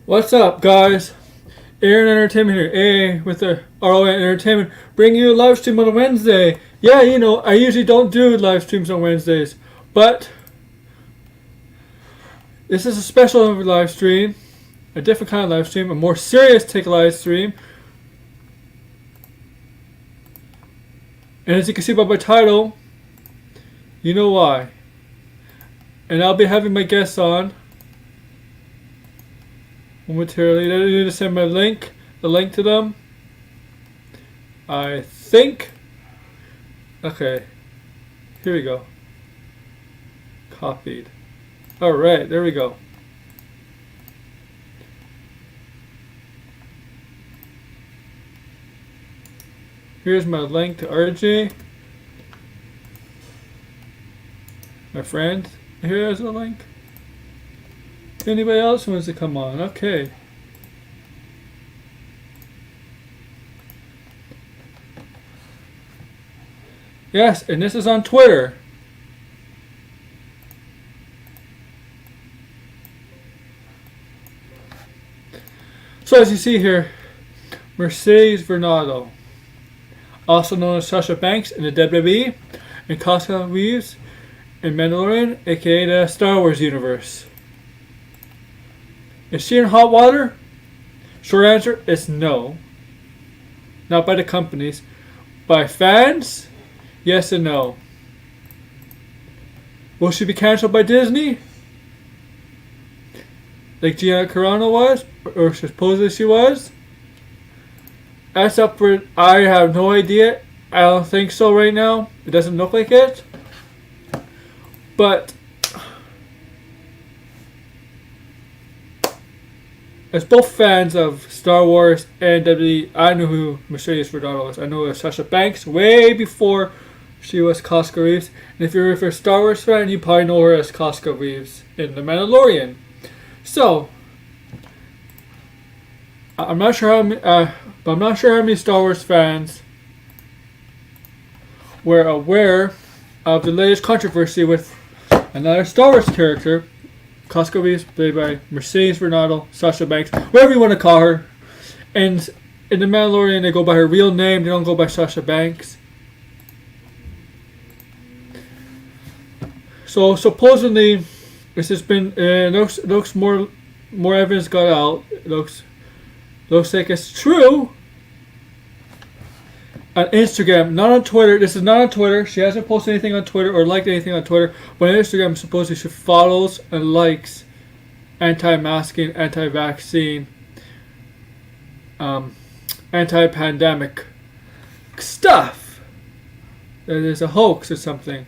What's up, guys? Aaron Entertainment here. A with the RON Entertainment, bringing you a live stream on a Wednesday. Yeah, you know, I usually don't do live streams on Wednesdays, but this is a special live stream, a different kind of live stream, a more serious take live stream. And as you can see by my title, you know why. And I'll be having my guests on momentarily. I need to send my link, the link to them. I think. Okay, here we go. Copied. Alright, there we go. Here's my link to RJ. My friend. Here's the link. Anybody else wants to come on? Okay. Yes, and this is on Twitter. So as you see here, Mercedes Verando, also known as Sasha Banks in the WWE, and Koska Reeves in Mandalorian, A.K.A. the Star Wars universe. Is she in hot water? Short answer is no. Not by the companies. By fans? Yes and no. Will she be cancelled by Disney? Like A.K.A. was? Or supposedly she was? That's up for... I have no idea. I don't think so right now. It doesn't look like it. But... as both fans of Star Wars and WWE, I knew who Mercedes Verano was. I know it was Sasha Banks way before she was Koska Reeves. And if you're a Star Wars fan, you probably know her as Koska Reeves in The Mandalorian. So, I'm not sure how many Star Wars fans were aware of the latest controversy with another Star Wars character, Koska Reeves, played by Mercedes Verano, Sasha Banks, whatever you want to call her. And in The Mandalorian, they go by her real name. They don't go by Sasha Banks. So supposedly, this has been looks more evidence got out. It looks like it's true. On Instagram, not on Twitter. This is not on Twitter. She hasn't posted anything on Twitter or liked anything on Twitter. But on Instagram, supposedly she follows and likes anti-masking, anti-vaccine, anti-pandemic stuff. That is a hoax or something.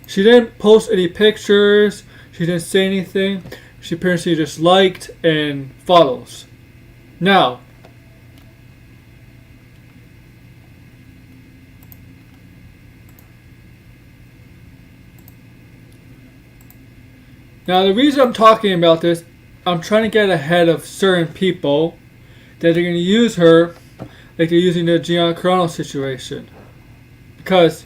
She didn't post any pictures. She didn't say anything. She apparently just liked and follows. Now, the reason I'm talking about this, I'm trying to get ahead of certain people that are going to use her like they're using the A.K.A. situation. Because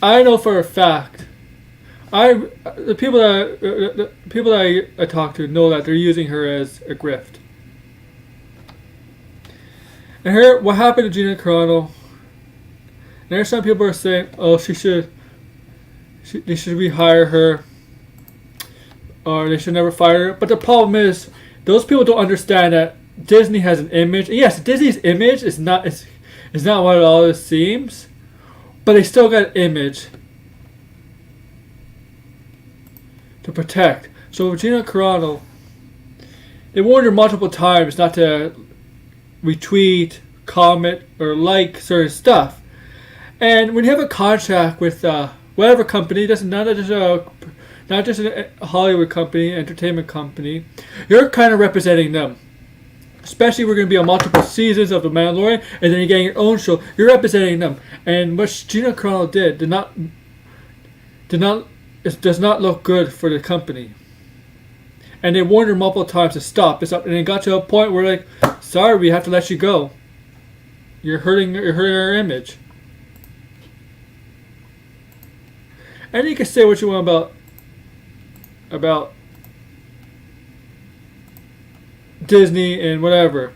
I know for a fact, the people that I talk to know that they're using her as a grift. And here, what happened to A.K.A. There's some people are saying, oh, they should rehire her, or they should never fire her. But the problem is, those people don't understand that Disney has an image. Yes, Disney's image is not what it always seems, but they still got an image to protect. So Gina Carano, they warned her multiple times not to retweet, comment, or like certain stuff. And when you have a contract with whatever company, not just a Hollywood company, entertainment company, you're kind of representing them. Especially we're going to be on multiple seasons of The Mandalorian, and then you're getting your own show. You're representing them. And what Gina Carano did does not look good for the company. And they warned her multiple times to stop. And it got to a point where, like, sorry, we have to let you go. You're hurting our image. And you can say what you want about Disney and whatever.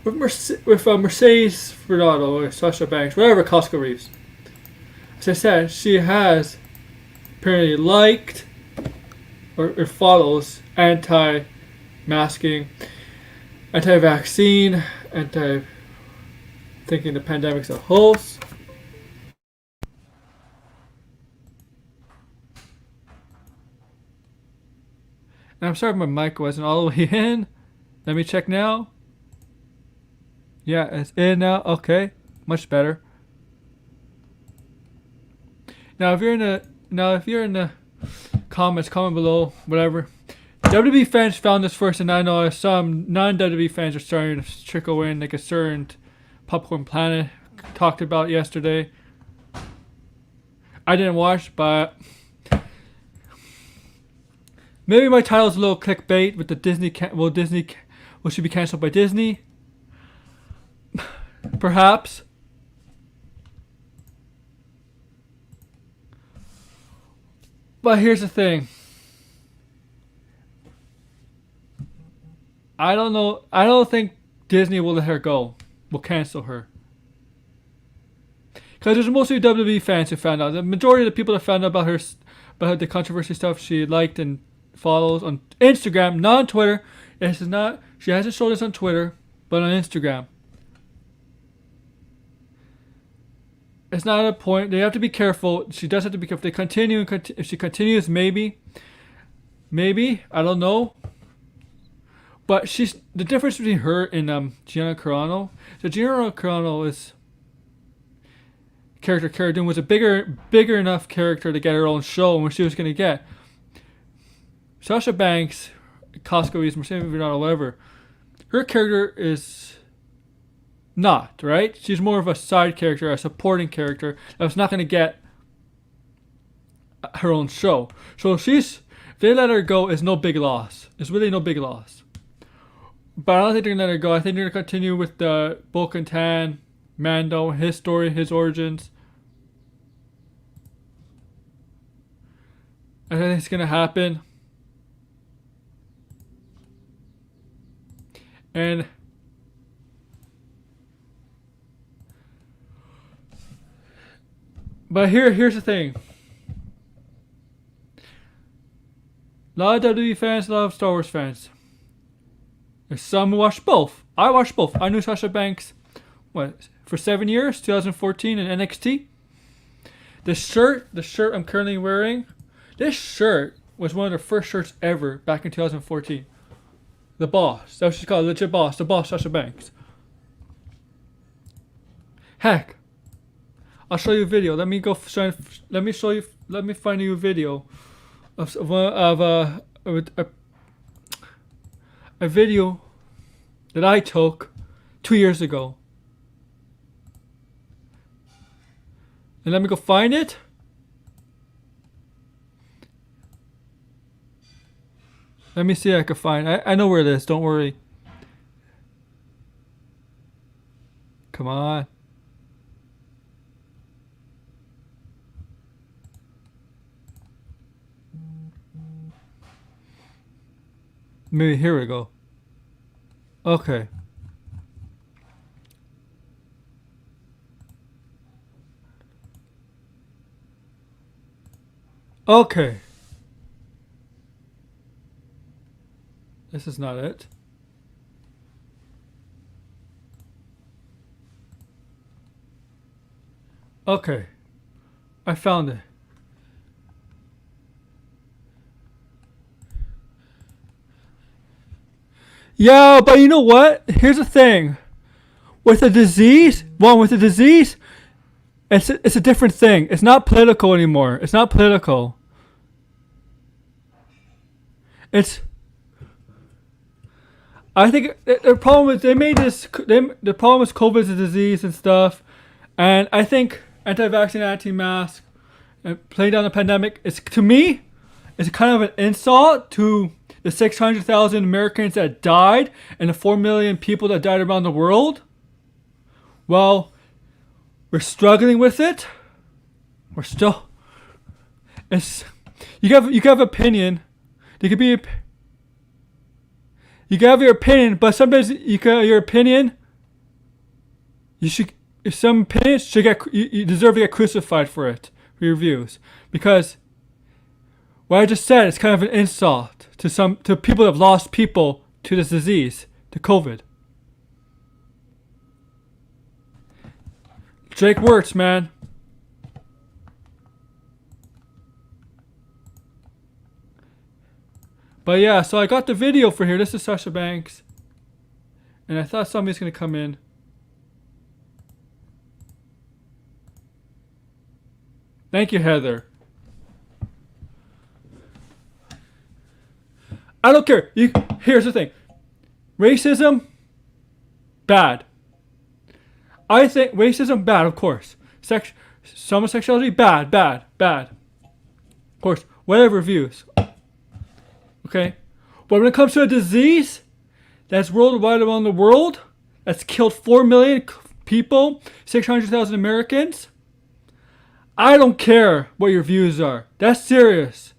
With Mercedes Verando or Sasha Banks, whatever, Koska Reeves. As I said, she has apparently liked or follows anti-masking, anti-vaccine, anti-thinking the pandemic's a hoax. And I'm sorry my mic wasn't all the way in. Let me check now. Yeah, it's in now. Okay, much better. Now, if you're in the comments, comment below, whatever. WWE fans found this first, and I know some non-WWE fans are starting to trickle in, like a certain Popcorn Planet talked about yesterday. I didn't watch, but maybe my title's a little clickbait with the Disney. Will she be canceled by Disney? Perhaps. But here's the thing. I don't know. I don't think Disney will let her go. Will cancel her. Because there's mostly WWE fans who found out. The majority of the people that found out about the controversy stuff she liked and follows on Instagram, not on Twitter. This is not. She hasn't showed this on Twitter, but on Instagram. It's not a point. They have to be careful. She does have to be careful. If they continue, if she continues, maybe, I don't know. But she's the difference between her and Gina Carano. So Gina Carano is character Cara Dune was a bigger enough character to get her own show and what she was gonna get. Sasha Banks, Koska Reeves, Mercedes Verano, whatever. Her character is not, right? She's more of a side character, a supporting character that's not going to get her own show. So if they let her go, it's no big loss. It's really no big loss. But I don't think they're going to let her go. I think they're going to continue with the Bo-Katan, Mando, his story, his origins. I think it's going to happen. And but here's the thing. A lot of WWE fans, a lot of Star Wars fans. There's some who watch both. I watched both. I knew Sasha Banks, for 7 years, 2014 in NXT. The shirt I'm currently wearing, this shirt was one of the first shirts ever back in 2014. The Boss. That's what she's called, legit Boss. The Boss, Sasha Banks. Heck. I'll show you a video. Let me find you a video of a video that I took 2 years ago. And let me go find it. Let me see if I can find. I know where it is. Don't worry. Come on. Maybe here we go. Okay. Okay. This is not it. Okay. I found it. Yeah, but you know what? Here's the thing. With a disease, it's a different thing. It's not political anymore. It's not political. I think the problem is the problem is COVID is a disease and stuff, and I think anti-vaccine, anti-mask, and playing down the pandemic is, to me, it's kind of an insult to the 600,000 Americans that died and the 4 million people that died around the world. Well, we're struggling with it. We're still. You have opinion. There could be. You can have your opinion, but sometimes your opinion, you should. Some opinions should you deserve to get crucified for it, for your views, because what I just said is kind of an insult to people that have lost people to this disease, to COVID. Drake Wirtz, man. But yeah, so I got the video for here. This is Sasha Banks. And I thought somebody's going to come in. Thank you, Heather. I don't care. Here's the thing. Racism, bad. I think racism, bad, of course. Homosexuality, bad. Of course, whatever views. Okay? But when it comes to a disease that's worldwide around the world, that's killed 4 million people, 600,000 Americans, I don't care what your views are. That's serious.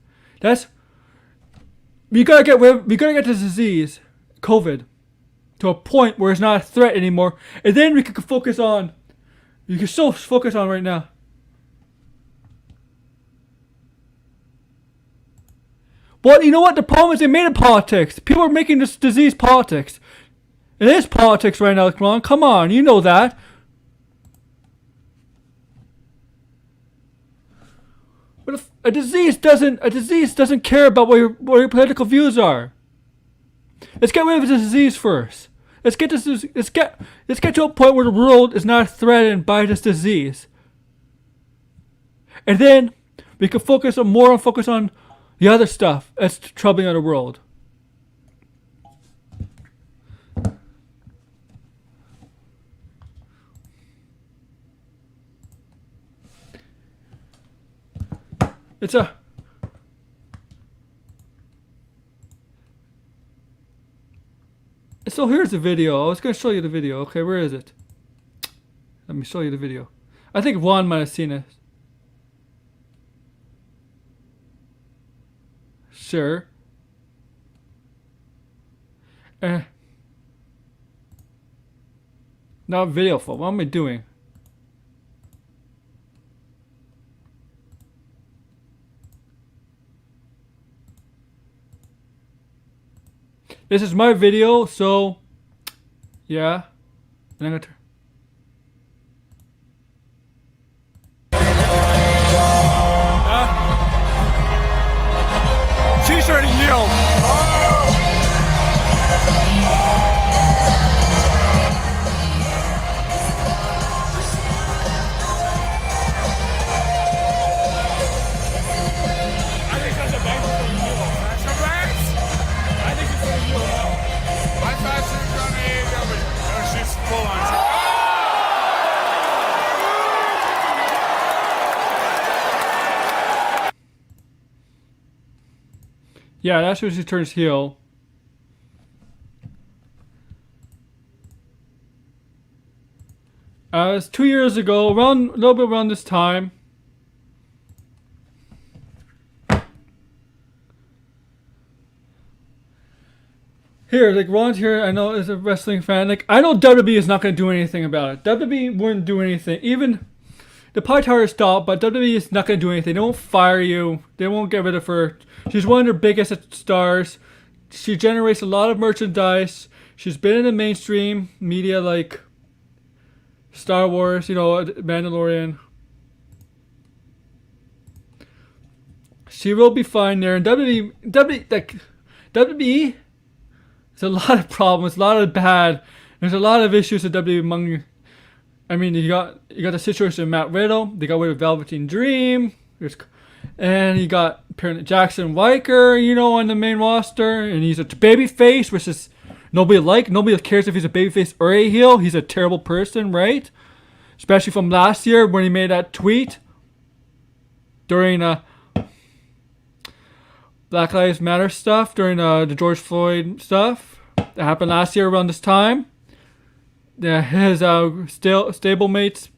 We gotta get this disease, COVID, to a point where it's not a threat anymore, and then we can focus on. You can still focus on right now. But you know what? The problem is they made it politics. People are making this disease politics. It is politics right now, Ron. Come on, you know that. But if a disease doesn't care about what your political views are. Let's get rid of the disease first. Let's get to a point where the world is not threatened by this disease. And then we can focus on the other stuff that's troubling the world. So here's the video. I was going to show you the video. Okay, where is it? Let me show you the video. I think Juan might have seen it. Sure. Not video fault. What am I doing? This is my video, so yeah. And I'm gonna she's trying to yell. Yeah, that's when she turns heel. It was 2 years ago, a little bit around this time. Here, like Ron's here, I know is a wrestling fan. Like, I know WWE is not going to do anything about it. WWE wouldn't do anything. Even the pie tower stopped, but WWE is not going to do anything. They won't fire you. They won't get rid of her. She's one of their biggest stars. She generates a lot of merchandise. She's been in the mainstream media like Star Wars, Mandalorian. She will be fine there. And WWE, there's a lot of problems, a lot of bad. There's a lot of issues with WWE among. I mean, you got the situation with Matt Riddle. They got rid of Velveteen Dream. And you got apparently Jackson Weicker, on the main roster, and he's a babyface, which is nobody cares if he's a babyface or a heel. He's a terrible person, right? Especially from last year when he made that tweet during Black Lives Matter stuff, during the George Floyd stuff that happened last year around this time. His stablemates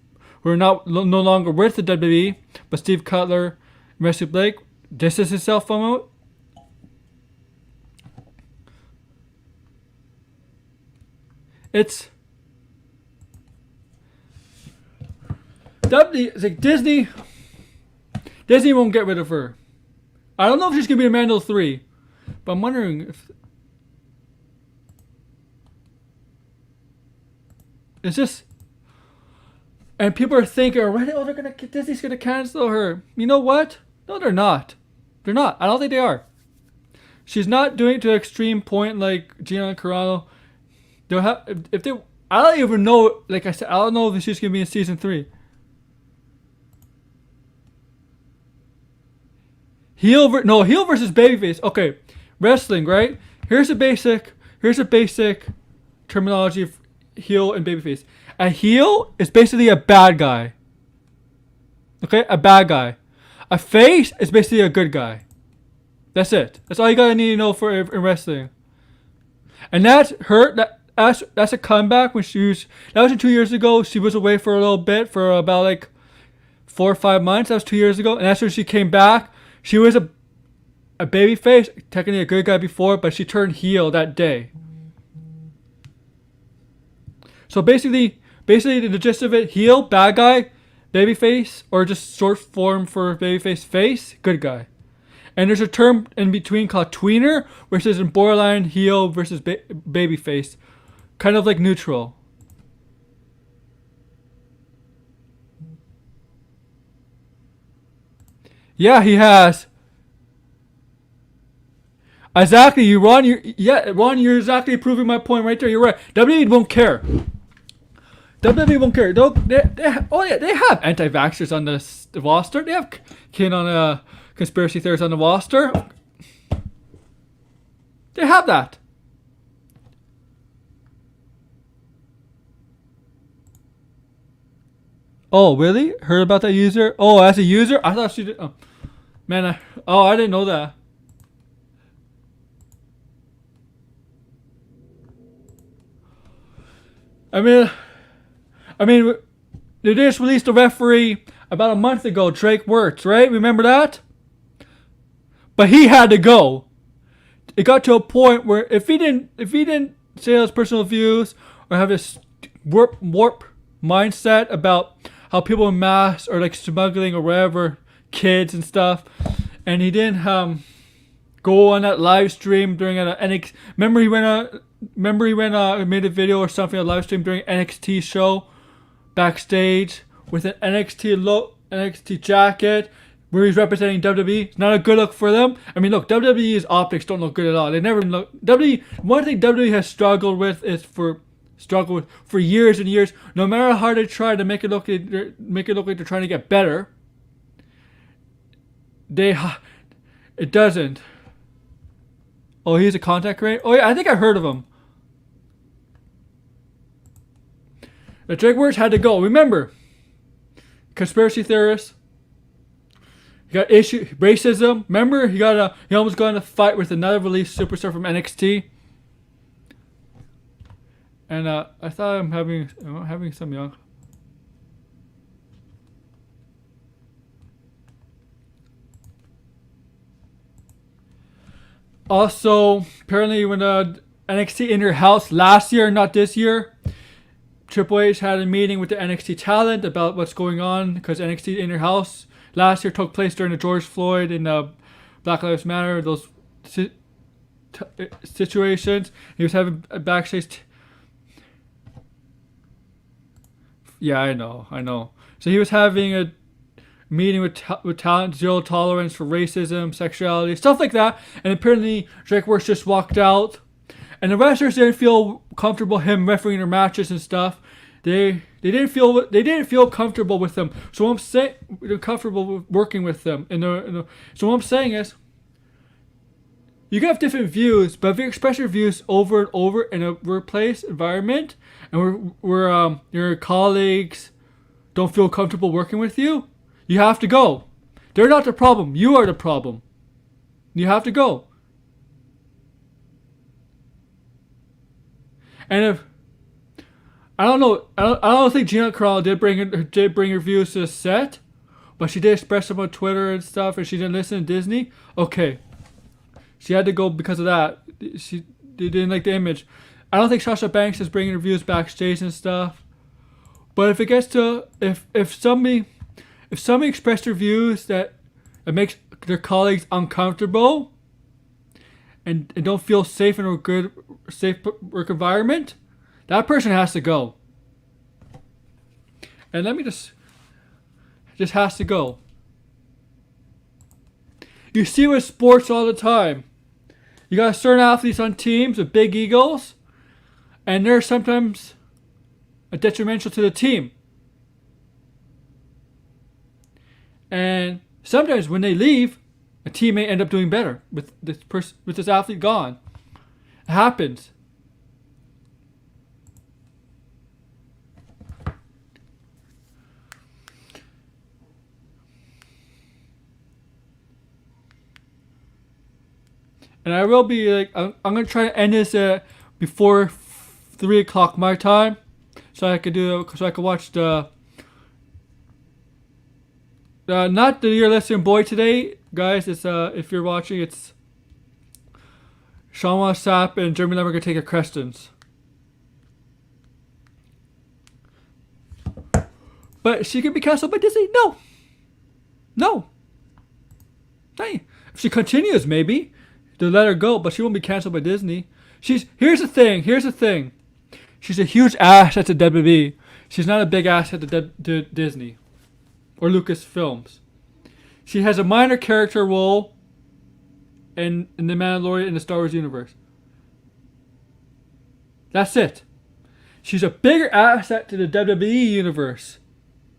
were no longer with the WWE, but Steve Cutler, Wesley Blake, this is his cell phone. It's it's like Disney. Disney won't get rid of her. I don't know if she's gonna be in Mando 3, but I'm wondering if it's just. And people are thinking already, oh, Disney's gonna cancel her. You know what? No, they're not. They're not. I don't think they are. She's not doing it to an extreme point like Gina Carano. They'll have if they. I don't even know. Like I said, I don't know if she's gonna be in season 3. Heel versus babyface. Okay, wrestling, right? Here's a basic terminology of heel and babyface. A heel is basically a bad guy. Okay, a bad guy. A face is basically a good guy. That's it. That's all you gotta need to know for in wrestling. And that's her. That's a comeback when that was 2 years ago. She was away for a little bit for about like 4 or 5 months. That was 2 years ago, and that's when she came back. She was a baby face, technically a good guy before, but she turned heel that day. So basically the gist of it: heel, bad guy, baby face, or just short form for baby face, good guy. And there's a term in between called tweener, which is in borderline heel versus baby face, kind of like neutral. Yeah, he has. Exactly, Ron. You're exactly proving my point right there. You're right. WWE won't care. WWE won't care. They have anti-vaxxers on the roster. They have conspiracy theorists on the roster. They have that. Oh, really? Heard about that user? Oh, as a user? I thought she did. Oh, man. I didn't know that. I mean, they just released a referee about a month ago, Drake Wirtz, right? Remember that? But he had to go. It got to a point where if he didn't say his personal views or have this warp mindset about how people in masks are like smuggling or whatever, kids and stuff, and he didn't go on that live stream during an NXT. Remember he made a video or something, a live stream during NXT show backstage with an NXT jacket where he's representing WWE. It's not a good look for them. I mean, look, WWE's optics don't look good at all. They never look. One thing WWE has struggled with for years and years. No matter how they try to make it look like they're trying to get better, it doesn't. Oh, he's a contact creator? Oh yeah, I think I heard of him. The Drake Wirtz had to go. Remember, conspiracy theorists. He got racism. Remember, he almost got in a fight with another released superstar from NXT. And I thought I'm having some young. Also, apparently when NXT in her house last year, not this year, Triple H had a meeting with the NXT talent about what's going on because NXT in her house last year took place during the George Floyd and Black Lives Matter, those situations. He was having a backstage. Yeah, I know. So he was having a meeting with talent, zero tolerance for racism, sexuality, stuff like that. And apparently Drake Wirtz just walked out. And the wrestlers didn't feel comfortable him refereeing their matches and stuff. They didn't feel comfortable with him. So what I'm saying, they're comfortable with working with them. So what I'm saying is, you can have different views, but if you express your views over and over in a workplace environment, and where your colleagues don't feel comfortable working with you, you have to go. They're not the problem. You are the problem. You have to go. And if I don't think Gina Carano did bring her views to the set, but she did express them on Twitter and stuff, and she didn't listen to Disney. Okay, she had to go because of that. They didn't like the image. I don't think Sasha Banks is bringing reviews backstage and stuff. But if it gets to if somebody expressed their views that it makes their colleagues uncomfortable and don't feel safe in a good safe work environment, that person has to go. And let me just has to go. You see with sports all the time. You got certain athletes on teams with big egos, and they're sometimes detrimental to the team. And sometimes when they leave, a team may end up doing better with this athlete gone. It happens. And I will be like, I'm gonna try to end this before 3 o'clock my time, so I could watch the not the You're Listening Boy today, guys. It's if you're watching, it's Sean Sapp and Jeremy Lambert gonna take a Crestons. But she could be canceled by Disney. No. Hey, if she continues, maybe. To let her go, but she won't be canceled by Disney. Here's the thing. She's a huge asset to WWE. She's not a big asset to Disney or Lucasfilms. She has a minor character role in The Mandalorian in the Star Wars universe. That's it. She's a bigger asset to the WWE universe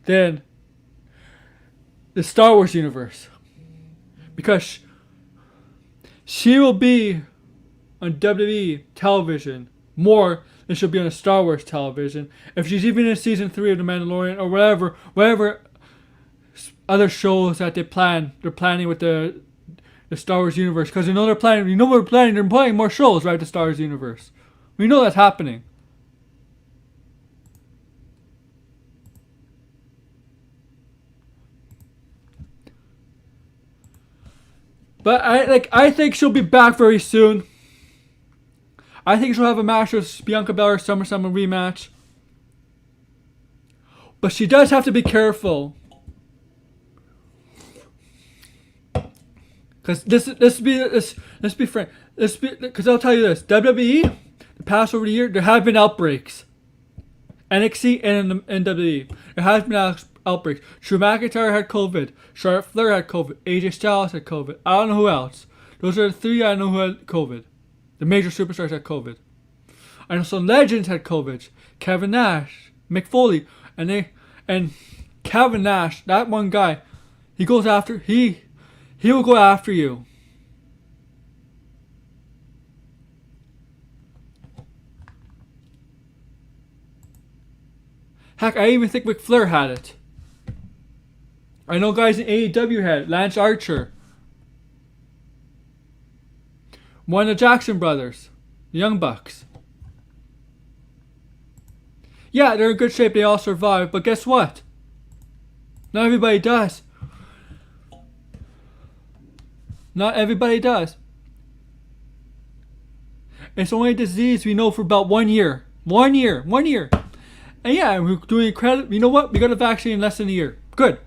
than the Star Wars universe. Because she will be on WWE television more than she'll be on a Star Wars television. If she's even in season 3 of The Mandalorian or whatever other shows that they're planning with the Star Wars universe. Because they're planning more shows, right? The Star Wars universe. We know that's happening. But I think she'll be back very soon. I think she'll have a match with Bianca Belair SummerSlam rematch. But she does have to be careful. Because let's be frank. Because I'll tell you this. WWE, the past over the year, there have been outbreaks. NXT and WWE. There has been outbreaks. Drew McIntyre had COVID. Charlotte Flair had COVID. AJ Styles had COVID. I don't know who else. Those are the 3 I know who had COVID. The major superstars had COVID. I know some legends had COVID. Kevin Nash, Mick Foley, and Kevin Nash, that one guy, he will go after you. Heck, I even think Ric Flair had it. I know guys in AEW had it. Lance Archer. One of the Jackson brothers. The Young Bucks. Yeah, they're in good shape. They all survived. But guess what? Not everybody does. Not everybody does. It's only a disease we know for about 1 year. 1 year. And yeah, we're doing incredible. You know what? We got a vaccine in less than a year. Good.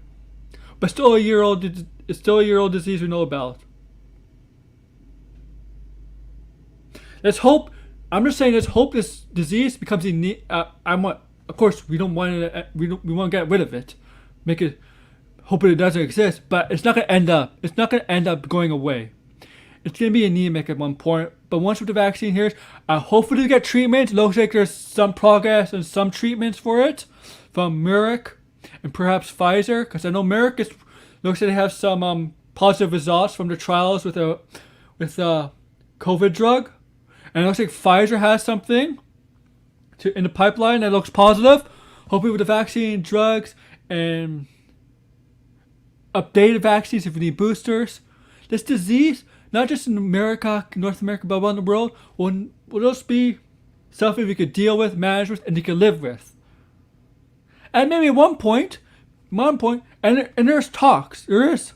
But still it's still a year old disease we know about. Let's hope. I'm just saying. Let's hope this disease becomes. Of course, we don't want to. We want to get rid of it. Make it. Hope it doesn't exist. But it's not going to end up. It's not going to end up going away. It's going to be anemic at one point. But once with the vaccine here, hopefully we get treatment. It looks like there's some progress and some treatments for it from Merck and perhaps Pfizer. Because I know Merck looks like they have some positive results from the trials with a COVID drug. And it looks like Pfizer has something in the pipeline that looks positive. Hopefully with the vaccine, drugs, and updated vaccines if we need boosters. This disease, not just in America, North America, but around the world, will just be something we could deal with, manage with, and you could live with. And maybe at one point, and there's talks. There's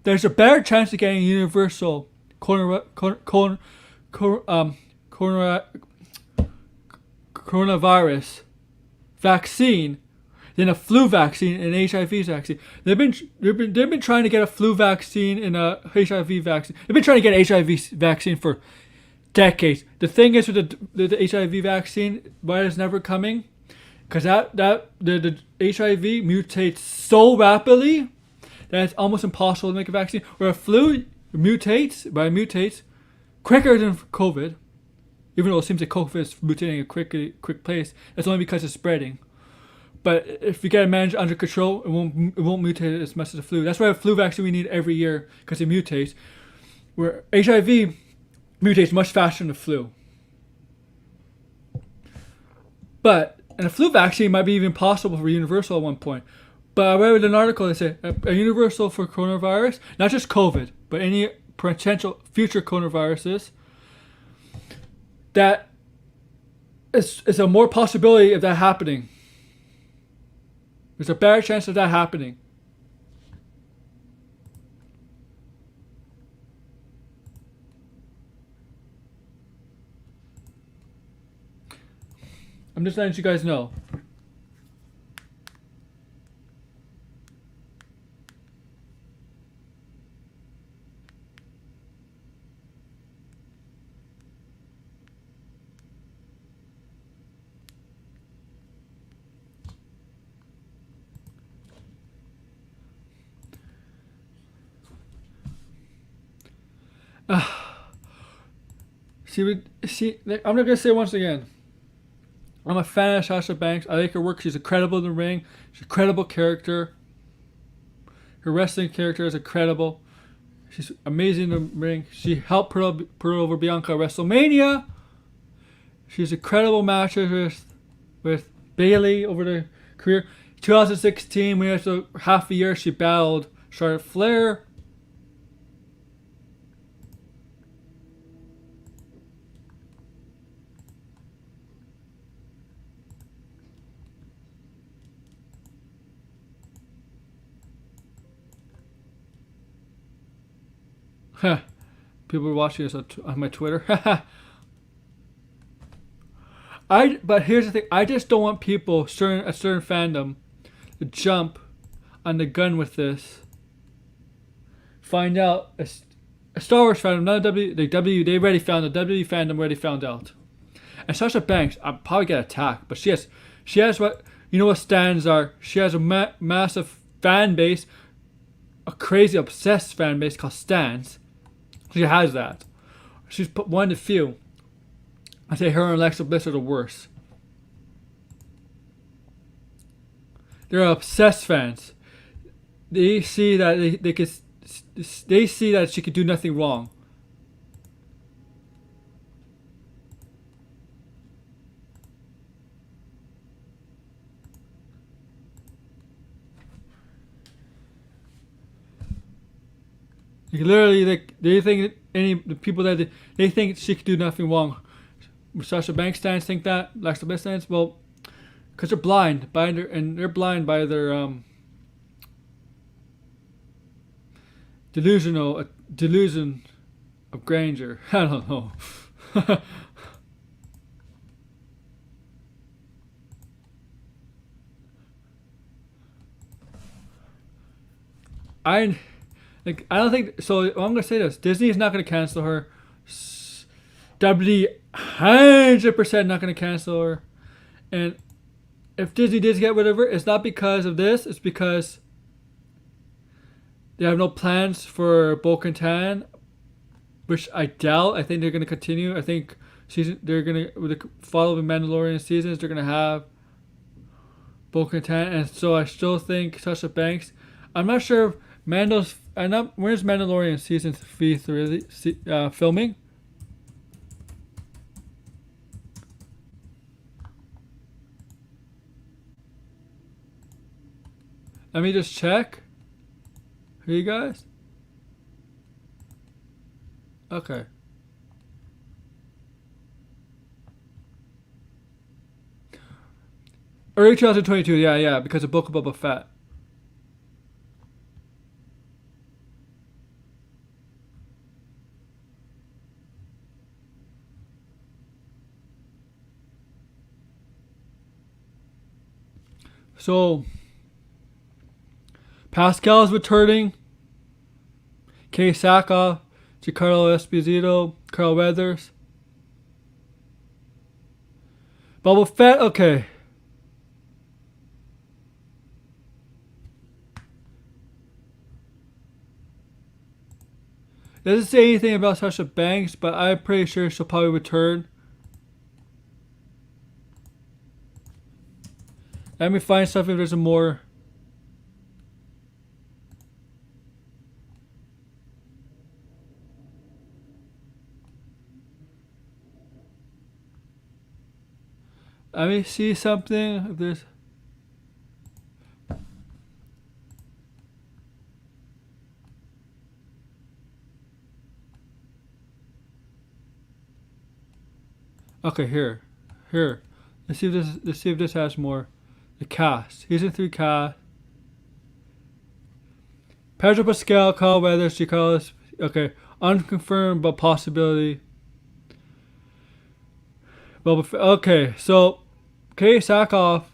a better chance of getting universal coronavirus coronavirus vaccine than a flu vaccine and an HIV vaccine. They've been trying to get a flu vaccine and a HIV vaccine. They've been trying to get an HIV vaccine for decades. The thing is with the HIV vaccine, why it's never coming, because the HIV mutates so rapidly that it's almost impossible to make a vaccine. Where a flu mutates quicker than COVID, even though it seems like COVID is mutating at a quick pace. It's only because it's spreading. But if you get it managed under control, it won't mutate as much as the flu. That's why a flu vaccine we need every year, because it mutates. Where HIV mutates much faster than the flu. And a flu vaccine might be even possible for universal at one point. But I read an article that said a universal for coronavirus, not just COVID, but any potential future coronaviruses, that is a more possibility of that happening. There's a better chance of that happening. I'm just letting you guys know. I'm not gonna say it once again. I'm a fan of Sasha Banks. I like her work. She's incredible in the ring. She's a credible character. Her wrestling character is incredible. She's amazing in the ring. She helped put over Bianca at WrestleMania. She's incredible matches with Bayley over the career. 2016, we had half a year she battled Charlotte Flair. People are watching this on my Twitter. But here's the thing. I just don't want people, a certain fandom, to jump on the gun with this. Find out a Star Wars fandom, not a they already found the WWE fandom already found out. And Sasha Banks, I'll probably get attacked, but she has what stands are. She has a massive fan base, a crazy obsessed fan base called Stans. She has that. She's one of the few. I say her and Alexa Bliss are the worst. They're obsessed fans. They see that they see that she could do nothing wrong. Literally, they think the people that they think she could do nothing wrong. Sasha Banks fans think that. Alexa Bliss fans, well, because they're blind they're blind by their delusion of grandeur. I don't know. I don't think so. I'm gonna say this: Disney is not gonna cancel her. WWE 100% not gonna cancel her. And if Disney did get rid of her, it's not because of this. It's because they have no plans for Bo-Katan, which I doubt. I think they're gonna continue. I think they're gonna, with the following Mandalorian seasons, they're gonna have Bo-Katan, and so I still think Sasha Banks. I'm not sure if where's Mandalorian season 3 filming? Let me just check. Here you guys. Okay. Early 2022, yeah, because of Book of Boba Fett. So Pascal's returning. A.K.A. Sakoff, Giancarlo Esposito, Carl Weathers. Boba Fett, okay. It doesn't say anything about Sasha Banks, but I'm pretty sure she'll probably return. Let me find something if there's a more. Let me see something if there's. Okay, here. Let's see if this has more. The cast. Season 3 cast. Pedro Pascal, Carl Weathers, Giancarlo. Okay, unconfirmed but possibility. Okay, so A.K.A. Sakoff,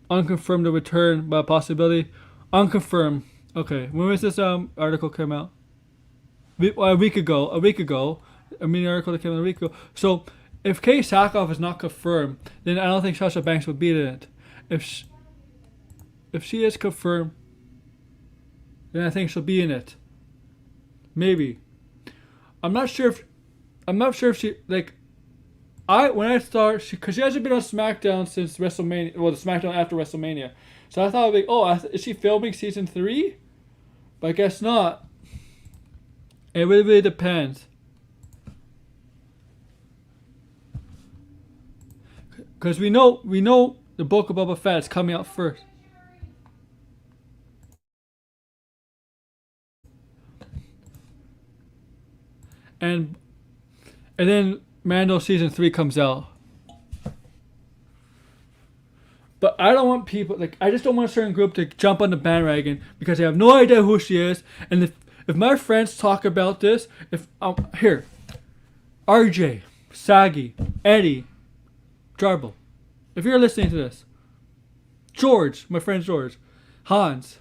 unconfirmed the return but possibility. Unconfirmed. Okay, when was this article came out? A week ago. A mini article that came out a week ago. So if A.K.A. Sakoff is not confirmed, then I don't think Sasha Banks would beat it. If she is confirmed, then I think she'll be in it. Maybe. I'm not sure if she like. When I start, because she hasn't been on SmackDown since WrestleMania. Well, the SmackDown after WrestleMania. So I thought, like, is she filming season 3? But I guess not. It really depends. Because we know the Book of Boba Fett is coming out first. And then Mando season 3 comes out. But I don't want people, like, I just don't want a certain group to jump on the bandwagon because they have no idea who she is. And if my friends talk about this, here, RJ, Saggy, Eddie, Jarble, if you're listening to this, George, my friend George, Hans,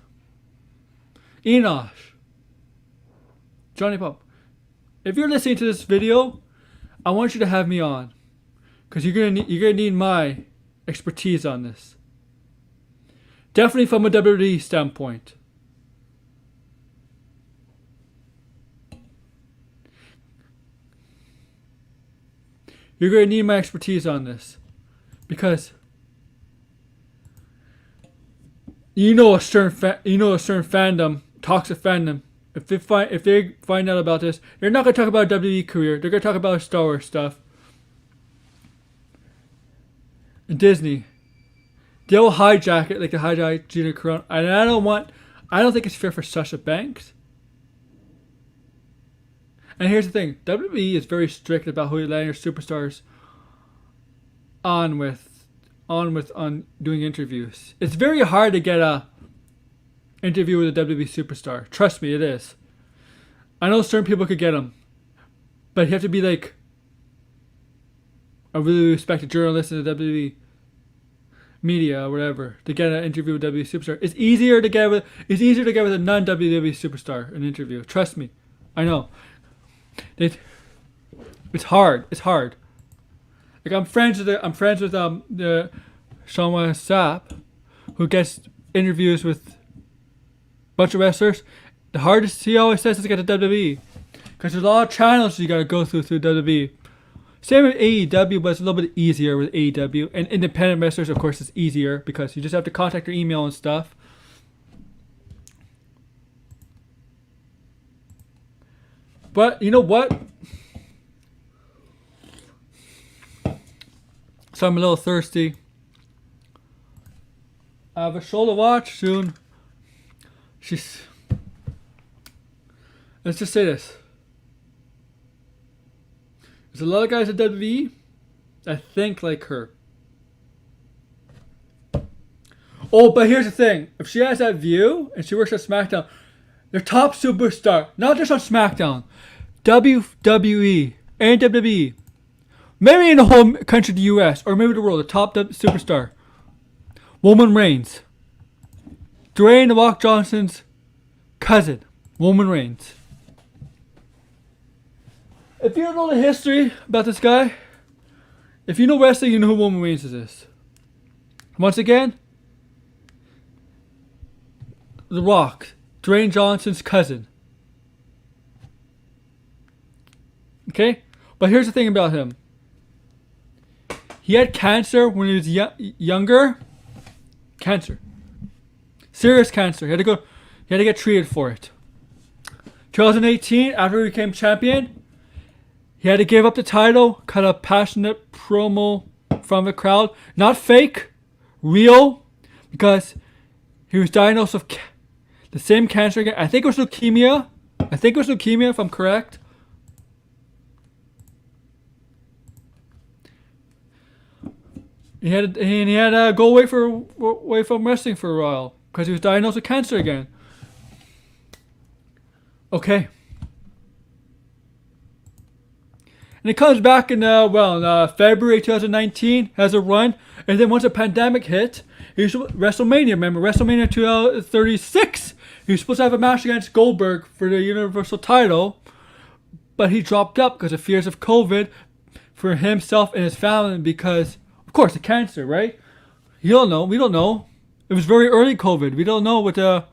Enosh, Johnny Pop, if you're listening to this video, I want you to have me on, because you're gonna need my expertise on this. Definitely from a WWE standpoint. You're gonna need my expertise on this, because a certain fandom, toxic fandom. If they find out about this, they're not gonna talk about a WWE career. They're gonna talk about Star Wars stuff. And Disney, they'll hijack it like they hijacked Gina Carano. And I don't think it's fair for Sasha Banks. And here's the thing: WWE is very strict about who they let their superstars on doing interviews. It's very hard to get a interview with a WWE superstar. Trust me, it is. I know certain people could get them, but you have to be like a really respected journalist in the WWE media or whatever to get an interview with a WWE superstar. It's easier to get with a non-WWE superstar an interview. Trust me, I know. It's hard. Like I'm friends with the Shawn Sapp, who gets interviews with bunch of wrestlers. The hardest, he always says, is to get to WWE, because there's a lot of channels you got to go through WWE. Same with AEW, but it's a little bit easier with AEW. And independent wrestlers, of course, it's easier because you just have to contact their email and stuff. But you know what? So I'm a little thirsty. I have a show to watch soon. Let's just say this. There's a lot of guys at WWE that think like her. Oh, but here's the thing. If she has that view and she works at SmackDown, their top superstar, not just on SmackDown, WWE and WWE, maybe in the whole country, the US, or maybe the world, the top superstar, Roman Reigns. Dwayne The Rock Johnson's cousin. Roman Reigns. If you don't know the history about this guy, if you know wrestling, you know who Roman Reigns is. Once again, The Rock, Dwayne Johnson's cousin. Okay? But here's the thing about him. He had cancer when he was younger. Cancer. Serious cancer. He had to get treated for it. 2018, after he became champion, he had to give up the title, cut a passionate promo from the crowd. Not fake, real, because he was diagnosed with the same cancer again. I think it was leukemia. If I'm correct. He had to go away from wrestling for a while because he was diagnosed with cancer again. Okay. And he comes back in February 2019, has a run, and then once the pandemic hit, he was WrestleMania. Remember WrestleMania 236? He was supposed to have a match against Goldberg for the Universal title, but he dropped out because of fears of COVID for himself and his family because, of course, the cancer, right? You don't know. We don't know. It was very early COVID. We don't know what the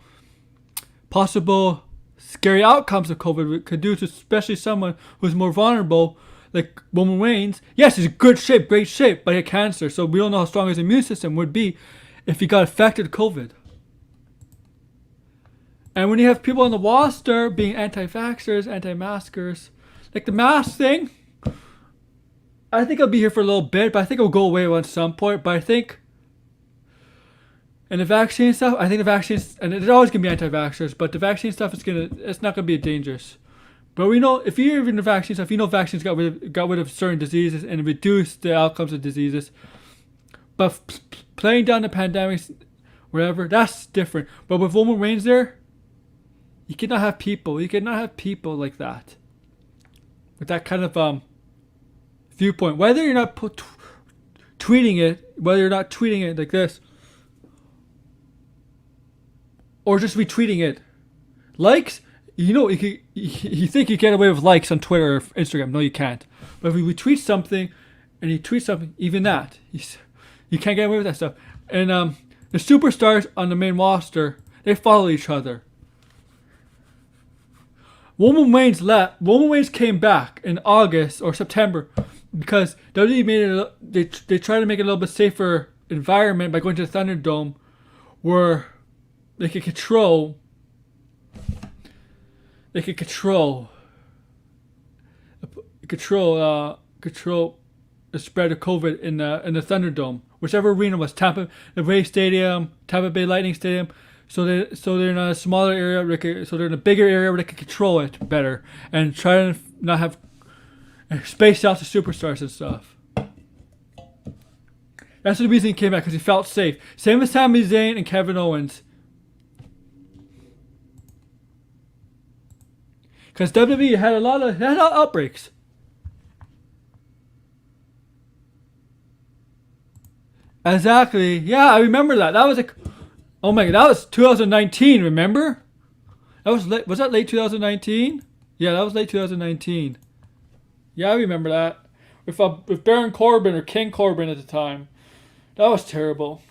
possible scary outcomes of COVID could do to especially someone who's more vulnerable, like Roman Reigns. Yes, he's in good shape, great shape, but he had cancer, so we don't know how strong his immune system would be if he got affected with COVID. And when you have people on the roster being anti-vaxxers, anti-maskers, like the mask thing, I think I'll be here for a little bit, but I think it'll go away at some point. But I think, and the vaccine stuff, I think the vaccines, and there's always gonna be anti-vaxxers, but the vaccine stuff it's not gonna be dangerous. But we know if you're in the vaccine stuff, you know vaccines got rid of certain diseases and reduced the outcomes of diseases. But playing down the pandemics, whatever, that's different. But with Roman Reigns there, you cannot have people. You cannot have people like that. With that kind of viewpoint, whether you're not tweeting it like this, or just retweeting it, likes. You know, you think you get away with likes on Twitter or Instagram. No, you can't. But if you retweet something, and you tweet something, even that, you can't get away with that stuff. And the superstars on the main roster, they follow each other. Roman Reigns left. Roman Reigns came back in August or September because WWE made it. They tried to make it a little bit safer environment by going to the Thunderdome, where they could control the spread of COVID in the Thunderdome, whichever arena was the Ray Stadium, Tampa Bay Lightning Stadium. So they're in a smaller area. So they're in a bigger area where they can control it better and try to not have space out the superstars and stuff. That's the reason he came back, because he felt safe. Same with Sami Zayn and Kevin Owens. Because WWE had a lot of outbreaks. Exactly. Yeah, I remember that. That was oh my god, that was 2019. Remember? That was late. Was that late 2019? Yeah, that was late 2019. Yeah, I remember that. With Baron Corbin or King Corbin at the time. That was terrible.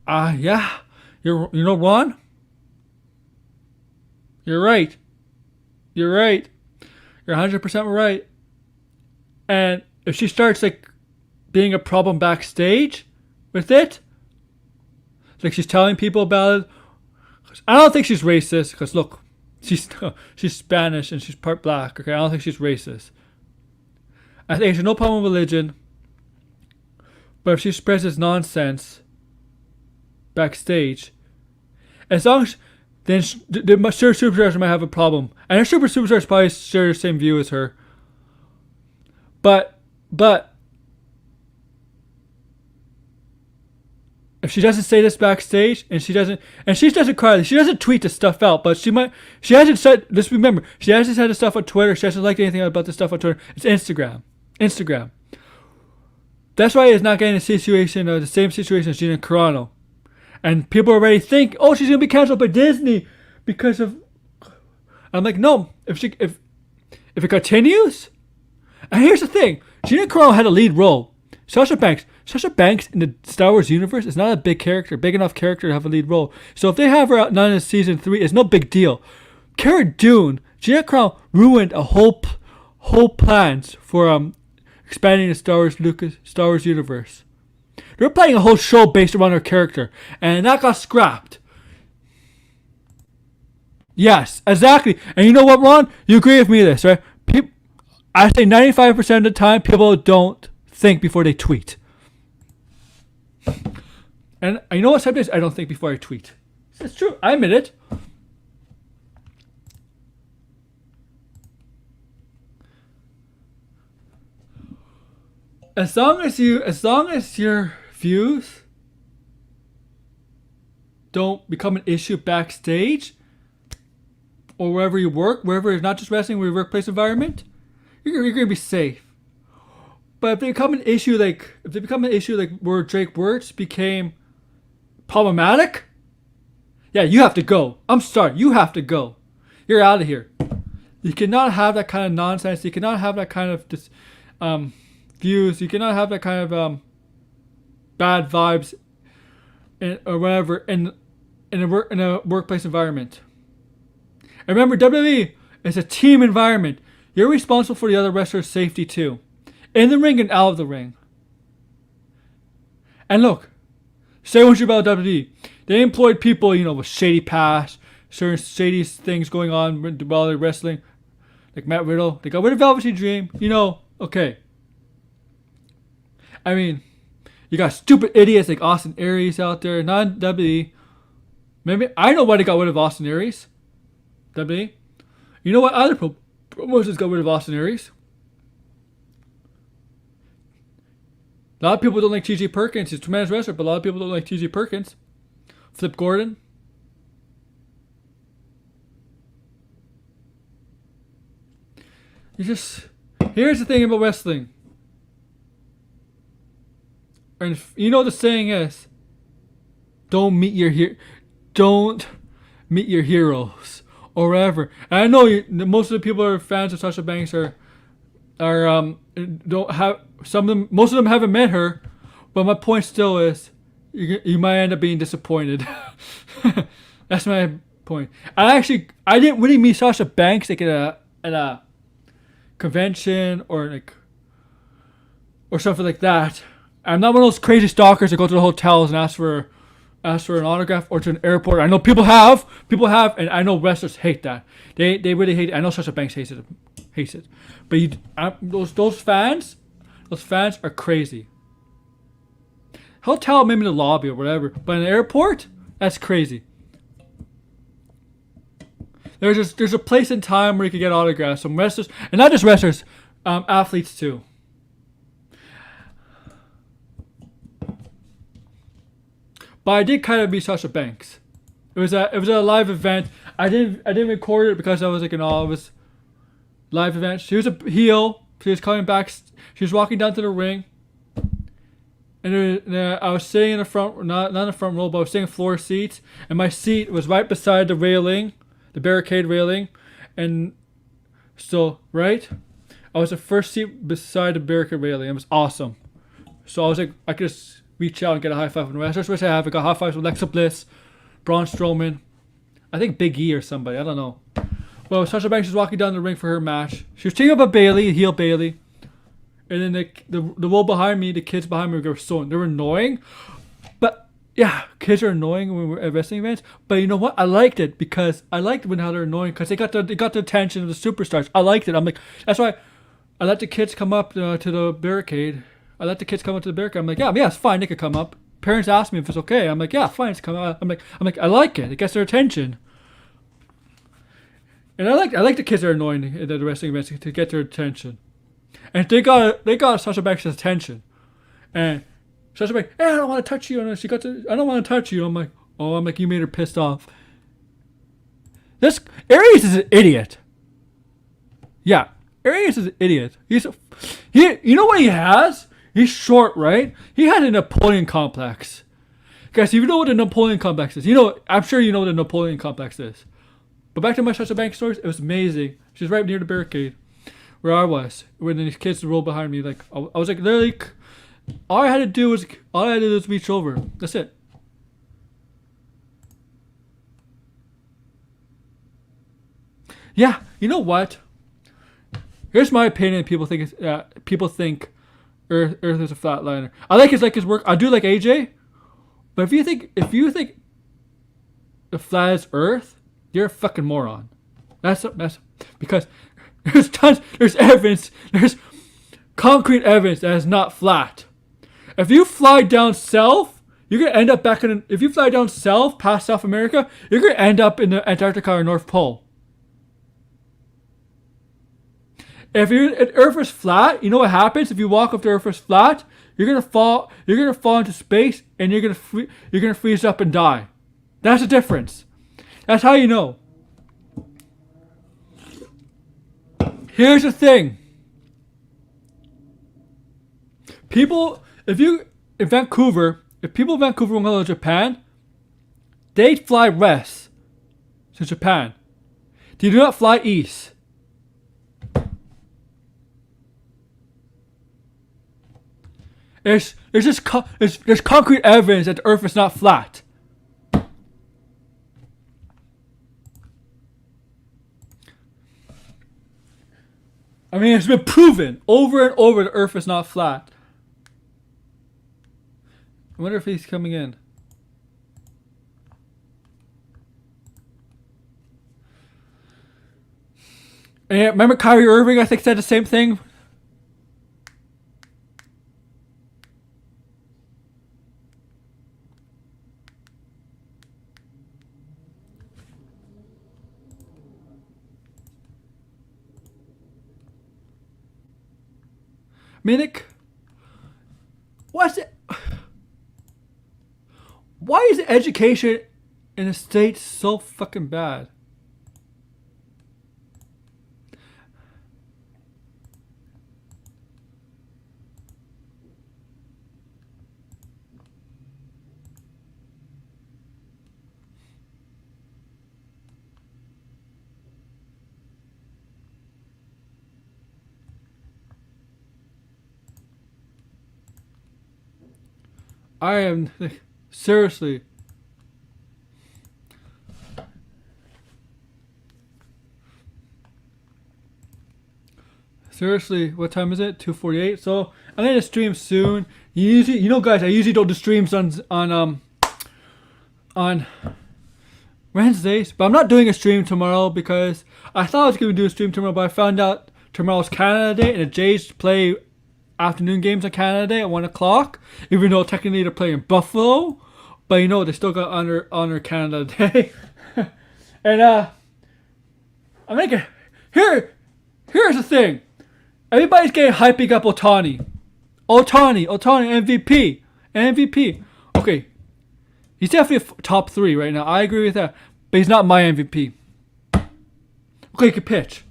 Yeah. You know, Ron? You're right. You're right. You're 100% right. And if she starts being a problem backstage with it, she's telling people about it, I don't think she's racist, because look, she's Spanish and she's part black. Okay, I don't think she's racist. I think there's no problem with religion, but if she spreads this nonsense backstage, as long as then the sure superstars might have a problem, and her superstars probably share the same view as her. But if she doesn't say this backstage, and she doesn't cry, she doesn't tweet the stuff out, but she hasn't said, just remember, she hasn't said the stuff on Twitter, she hasn't liked anything about the stuff on Twitter. It's Instagram. That's why it's not getting the same situation as Gina Carano. And people already think, oh, she's gonna be canceled by Disney because of. I'm like, no. If it continues, and here's the thing, Gina Carano had a lead role. Sasha Banks in the Star Wars universe is not a big enough character to have a lead role. So if they have her out none in season 3, it's no big deal. Cara Dune, Gina Carano ruined a whole plans for expanding the Star Wars universe. They were planning a whole show based around her character, and that got scrapped. Yes, exactly. And you know what, Ron? You agree with me with this, right? I say 95% of the time, people don't think before they tweet. And you know what? Sometimes I don't think before I tweet. It's true. I admit it. As long as your views don't become an issue backstage or wherever you work, wherever it's not just wrestling, your workplace environment, you're gonna be safe. But if they become an issue like where Drake Wirtz became problematic, yeah, you have to go. I'm sorry, you have to go. You're out of here. You cannot have that kind of nonsense. You cannot have that kind of views. You cannot have that kind of bad vibes or whatever in a workplace environment. And remember, WWE is a team environment. You're responsible for the other wrestlers' safety too, in the ring and out of the ring. And look, say what you about WWE. They employed people, with shady past, certain shady things going on while they're wrestling, like Matt Riddle. They got rid of Velveteen Dream. Okay. I mean, you got stupid idiots like Austin Aries out there, not WWE. Maybe I know why they got rid of Austin Aries. WWE. You know what other promotions got rid of Austin Aries? A lot of people don't like T.J. Perkins. He's a tremendous wrestler, but a lot of people don't like T.J. Perkins. Flip Gordon. Here's the thing about wrestling. And the saying is, don't meet your heroes or whatever. And I know most of the people who are fans of Sasha Banks don't have most of them haven't met her, but my point still is you might end up being disappointed. That's my point. I didn't really meet Sasha Banks like at a convention or something like that. I'm not one of those crazy stalkers that go to the hotels and ask for an autograph or to an airport. I know people have, and I know wrestlers hate that. They really hate it. I know Sasha Banks hates it. But those fans are crazy. Hotel, maybe in the lobby or whatever, but in the airport, that's crazy. There's a place and time where you can get autographs. Some wrestlers, and not just wrestlers, athletes too. But I did kind of meet Sasha Banks. It was a live event. I didn't record it because I was like, it was live event. She was a heel. She was coming back. She was walking down to the ring. And I was sitting in the front, not in the front row, but I was sitting in floor seats. And my seat was right beside the railing, the barricade railing. And so, right? I was the first seat beside the barricade railing. It was awesome. So I was like, I could just reach out and get a high five from the wrestlers, which I have. I got high fives with Alexa Bliss, Braun Strowman, I think Big E or somebody. I don't know. Well, Sasha Banks was walking down the ring for her match. She was teaming up with Bayley, heel Bayley. And then the wall behind me, the kids behind me they were annoying. But yeah, kids are annoying when we're at wrestling events. But you know what? I liked it because I liked how they're annoying because they got the attention of the superstars. I liked it. I'm like, that's why I let the kids come up to the barricade. I'm like, yeah, it's fine. They could come up. Parents ask me if it's okay. I'm like, yeah, fine. It's come up. I'm like, I like it. It gets their attention. And I like the kids that are annoying at the wrestling events to get their attention. And they got Sasha Banks' attention. And Sasha's like, hey, I don't want to touch you. And she got to, I don't want to touch you. I'm like, oh, I'm like, you made her pissed off. This Aries is an idiot. Yeah, Aries is an idiot. You know what he has? He's short, right? He had a Napoleon complex. Guys, if you know what a Napoleon complex is, I'm sure you know what a Napoleon complex is. But back to my Sasha Banks stories, it was amazing. She's right near the barricade where I was. When these kids rolled behind me, like I was like literally, all I had to do was reach over. That's it. Yeah, you know what? Here's my opinion. People think Earth is a flatliner. I like his work. I do like AJ, but if you think the flat is Earth, you're a fucking moron. That's because there's evidence, there's concrete evidence that it's not flat. If you fly down south, you're gonna end up if you fly down south past South America, you're gonna end up in the Antarctica or North Pole. If Earth is flat, you know what happens if you walk up to Earth is flat? You're gonna fall into space and you're gonna freeze up and die. That's the difference. That's how you know. Here's the thing. If people in Vancouver want to go to Japan, they fly west to Japan. They do not fly east. There's concrete evidence that the Earth is not flat. I mean, it's been proven over and over the Earth is not flat. I wonder if he's coming in. And remember Kyrie Irving, I think, said the same thing. Minnick, what's it? Why is education in the States so fucking bad? I am seriously. Seriously, what time is it? 2:48. So I'm gonna stream soon. Guys, I usually don't do streams on Wednesdays, but I'm not doing a stream tomorrow because I thought I was gonna do a stream tomorrow, but I found out tomorrow's Canada Day and the Jays play afternoon games on Canada Day at 1 o'clock, even though technically they're playing Buffalo, but they still got honor Canada Day. And I'm making here's the thing. Everybody's getting hyping up Ohtani MVP. Okay, he's definitely top 3 right now. I agree with that, but he's not my MVP. Okay, he can pitch.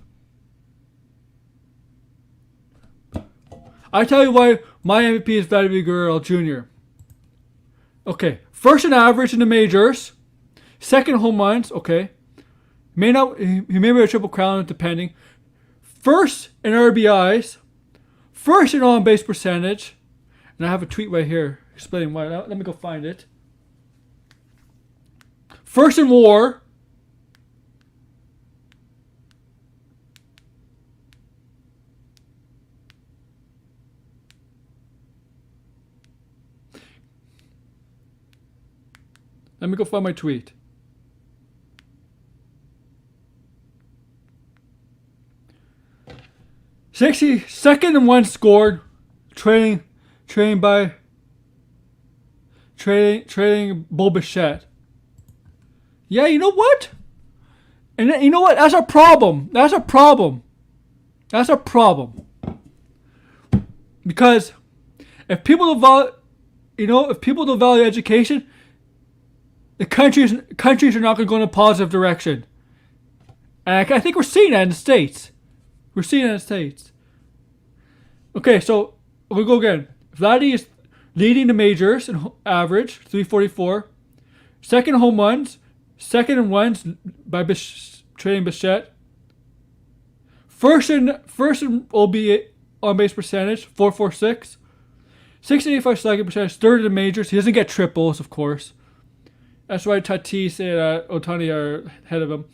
I tell you why my MVP is Vladimir Guerrero Jr. Okay, first in average in the majors, second home runs. Okay, he may be a triple crown depending. First in RBIs, first in on base percentage, and I have a tweet right here explaining why. Let me go find it. First in WAR. Let me go find my tweet. Second and 1 scored, trading Bo Bichette. Yeah, you know what? And you know what? That's a problem. Because if people vote, if people don't value education, the countries are not going to go in a positive direction. And I think we're seeing that in the States. We're seeing that in the States. Okay, so we'll go again. Vladdy is leading the majors in average, 344. Second in home runs. Second in runs by trading Bichette. First in OB on base percentage, 446. 685 slugging percentage, third in the majors. He doesn't get triples, of course. That's why Tatis and Ohtani are ahead of him.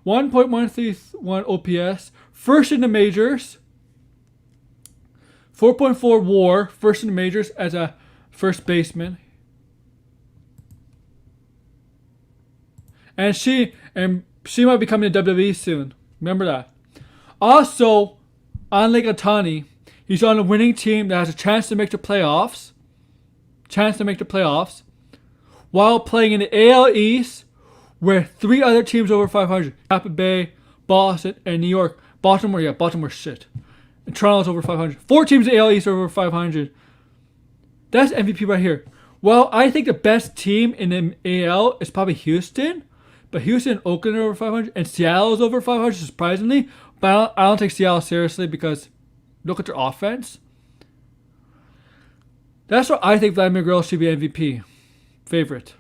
1.131 OPS, first in the majors. 4.4 WAR, first in the majors as a first baseman. And she might be coming to WWE soon. Remember that. Also, unlike Ohtani, he's on a winning team that has a chance to make the playoffs. While playing in the AL East, where 3 other teams over 500: Tampa Bay, Boston, and New York. Baltimore shit. And Toronto's over 500. 4 teams in the AL East are over 500. That's MVP right here. Well, I think the best team in the AL is probably Houston. But Houston and Oakland are over 500. And Seattle is over 500, surprisingly. But I don't take Seattle seriously because look at their offense. That's why I think Vladimir Guerrero should be MVP. Favorite.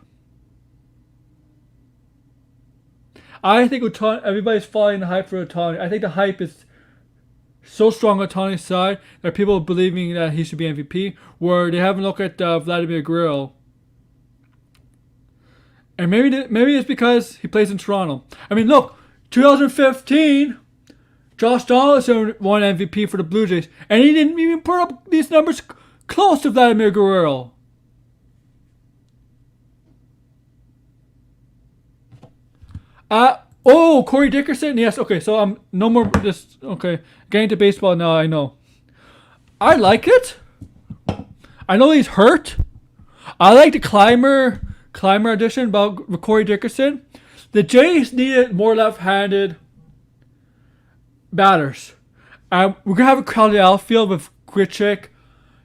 I think everybody's following the hype for Ohtani. I think the hype is so strong on Ohtani's side that people are believing that he should be MVP, where they haven't looked at Vladimir Guerrero. And maybe it's because he plays in Toronto. I mean, look, 2015, Josh Donaldson won MVP for the Blue Jays, and he didn't even put up these numbers close to Vladimir Guerrero. Corey Dickerson? Yes, okay, so I'm no more getting to baseball now, I know. I like it. I know he's hurt. I like the climber edition about Corey Dickerson. The Jays needed more left-handed batters. We're going to have a crowded outfield with Grichuk,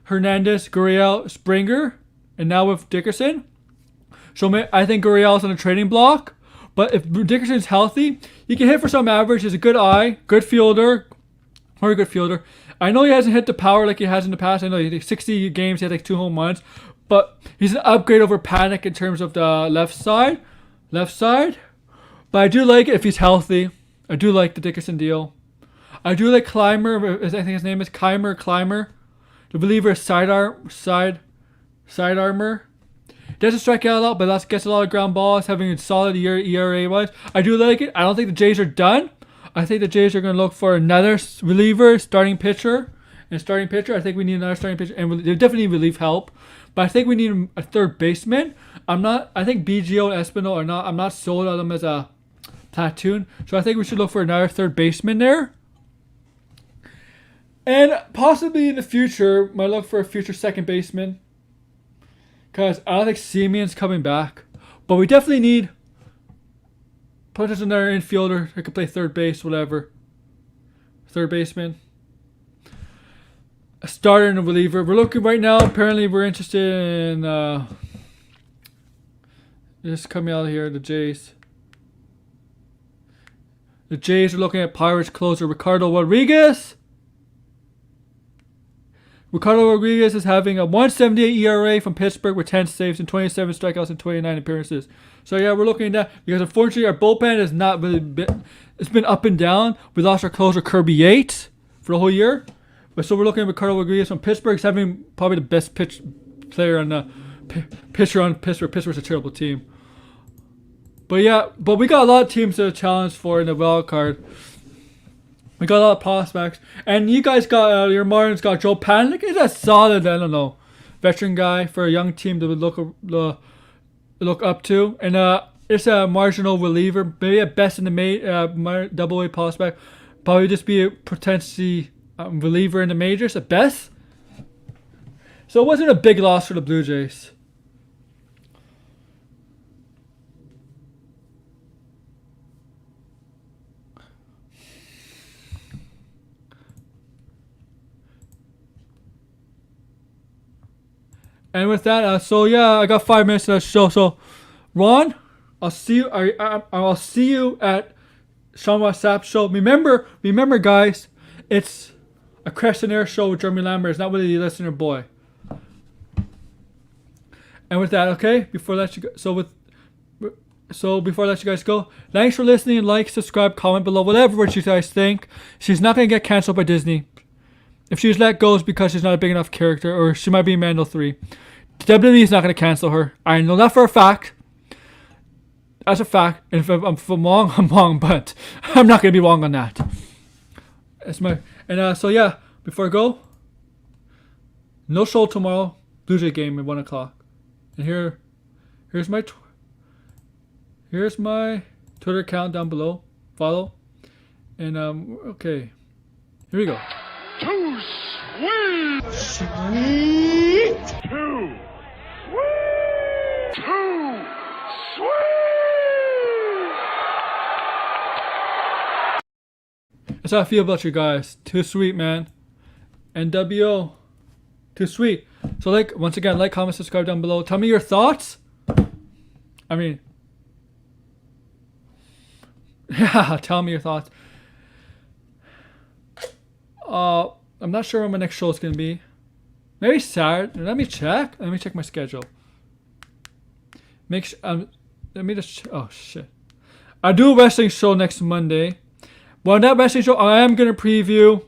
Hernandez, Gurriel, Springer, and now with Dickerson. So I think Gurriel's on a trading block. But if Dickerson's healthy, he can hit for some average. He's a good eye, good fielder, very good fielder. I know he hasn't hit the power like he has in the past. I know he had 60 games, he had like 2 home runs. But he's an upgrade over Panic in terms of the left side. But I do like it if he's healthy. I do like the Dickerson deal. I do like Clymer. I think his name is Clymer. The reliever is side armor. Doesn't strike out a lot, but gets a lot of ground balls, having a solid year ERA-wise. I do like it. I don't think the Jays are done. I think the Jays are going to look for another reliever, starting pitcher. I think we need another starting pitcher, and they definitely need relief help. But I think we need a third baseman. I think BGO and Espinal are not. I'm not sold on them as a platoon. So I think we should look for another third baseman there. And possibly in the future, might look for a future second baseman. Because I don't think Simeon's coming back. But we definitely need potential another infielder who can play third base, whatever. Third baseman. A starter and a reliever. We're looking right now. Apparently we're interested in just coming out of here, the Jays. The Jays are looking at Pirates closer Ricardo Rodriguez. Ricardo Rodriguez is having a 1.78 ERA from Pittsburgh with 10 saves and 27 strikeouts and 29 appearances. So yeah, we're looking at that because unfortunately our bullpen has not really it's been up and down. We lost our closer Kirby Yates for the whole year. But so we're looking at Ricardo Rodriguez from Pittsburgh. He's having probably the best player on the pitcher on Pittsburgh. Pittsburgh's a terrible team. But yeah, we got a lot of teams to challenge for in the wild card. We got a lot of prospects. And you guys got, your Marlins got Joe Panik. He's a solid, I don't know, veteran guy for a young team to look up to. And it's a marginal reliever. Maybe at best in the double-A prospect. Probably just be a potentially reliever in the majors at best. So it wasn't a big loss for the Blue Jays. And with that, so yeah, I got 5 minutes to the show. So, Ron, I'll see you. I'll see you at Sean WhatsApp show. Remember, guys, it's a Crescent Air show with Jeremy Lambert. It's not with the listener boy. And with that, okay, before I let you go, before I let you guys go, thanks for listening. Like, subscribe, comment below, whatever what you guys think. She's not gonna get canceled by Disney. If she's let go, it's because she's not a big enough character, or she might be in Mando 3. WWE is not gonna cancel her. I know that for a fact. That's a fact. And if I'm wrong, I'm wrong, but I'm not gonna be wrong on that. So yeah, before I go, no show tomorrow. Blue Jay game at 1 o'clock. And here's my Twitter account down below. Follow. And okay. Here we go. Too sweet. Sweet. Too sweet. Too sweet. That's how I feel about you guys. Too sweet, man. NWO. Too sweet. So once again, like, comment, subscribe down below. Tell me your thoughts. I mean, yeah, tell me your thoughts. I'm not sure when my next show is gonna be. Maybe Saturday. Let me check. Let me check my schedule. Let me just. Oh shit. I do a wrestling show next Monday. Well, that wrestling show, I am gonna preview.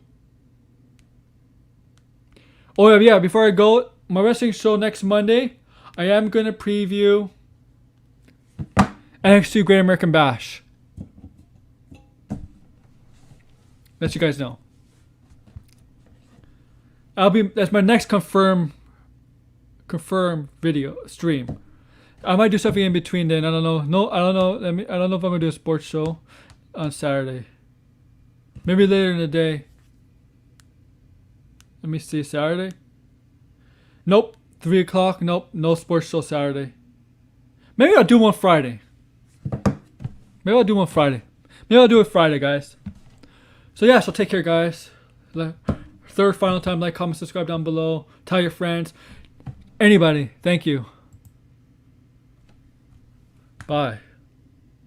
Oh yeah, before I go, my wrestling show next Monday, I am gonna preview NXT Great American Bash. Let you guys know. That's my next confirm video stream. I might do something in between then. I don't know. I don't know. I don't know if I'm gonna do a sports show on Saturday. Maybe later in the day. Let me see. Saturday? Nope. 3 o'clock? Nope. No sports show Saturday. Maybe I'll do one Friday. Maybe I'll do it Friday, guys. So yeah, so take care, guys. Third, final time, like, comment, subscribe down below. Tell your friends. Anybody. Thank you. Bye.